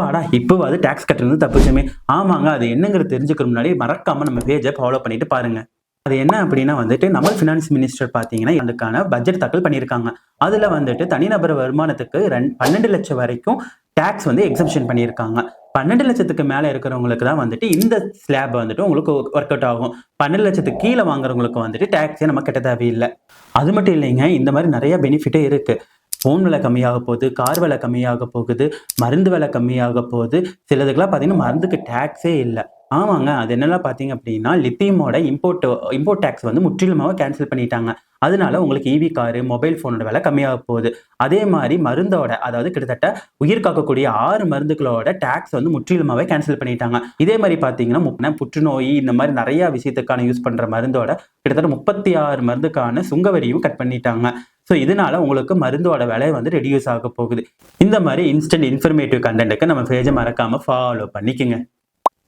அப்பாடா இப்போவாது டாக்ஸ் கட்டுறது தப்பிச்சுமே. ஆமாங்க, அது என்னங்கிறது தெரிஞ்சுக்கிற முன்னாடி மறக்காம நம்ம பேஜை ஃபாலோ பண்ணிட்டு பாருங்க. அது என்ன அப்படின்னா வந்துட்டு, நம்ம ஃபினான்ஸ் மினிஸ்டர் பார்த்தீங்கன்னா, அதுக்கான பட்ஜெட் தாக்கல் பண்ணியிருக்காங்க. அதுல வந்துட்டு தனிநபர் வருமானத்துக்கு 12,00,000 வரைக்கும் டாக்ஸ் வந்து எக்ஸம்ப்ஷன் பண்ணியிருக்காங்க. 12,00,000க்கு மேல இருக்கிறவங்களுக்கு தான் வந்துட்டு இந்த ஸ்லாப் வந்துட்டு உங்களுக்கு ஒர்க் அவுட் ஆகும். 12,00,000க்கு கீழ வாங்குறவங்களுக்கு வந்துட்டு டாக்ஸே நம்ம கட்ட தேவையில்ல. அது மட்டும் இல்லைங்க, இந்த மாரி நெறைய பெனிஃபிட்டே இருக்கு. ஃபோன் விலை கம்மியாக போகுது, கார் விலை கம்மியாக போகுது, மருந்து விலை கம்மியாக போகுது. சிலதுக்கெல்லாம் பார்த்தீங்கன்னா, மருந்துக்கு டாக்ஸே இல்ல. ஆமாங்க. அது என்னலாம் பார்த்தீங்க அப்டின்னா, லித்தியமோட இம்போர்ட் டாக்ஸ் வந்து முற்றிலுமாவே கேன்சல் பண்ணிட்டாங்க. அதனால உங்களுக்கு ஈவி காரு, மொபைல் ஃபோனோட விலை கம்மியாக போகுது. அதே மாரி மருந்தோட அதாவது கிட்டத்தட்ட உயிர் காக்கக்கூடிய 6 மருந்துகளோட டாக்ஸ் வந்து முற்றிலுமாவே கேன்சல் பண்ணிட்டாங்க. இதே மாரி பார்த்தீங்கன்னா, புற்றுநோய் இந்த மாரி நெறைய விஷயத்துக்கான யூஸ் பண்ற மருந்தோட கிட்டத்தட்ட 36 மருந்துக்கான சுங்க வரியும் கட் பண்ணிட்டாங்க. ஸோ இதனால உங்களுக்கு மருந்தோட விலை வந்து ரெடியூஸ் ஆக போகுது. இந்த மாரி இன்ஸ்டன்ட் இன்ஃபர்மேட்டிவ் கன்டென்ட்க்கு நம்ம பேஜ மறக்காம ஃபாலோ பண்ணிக்கங்க.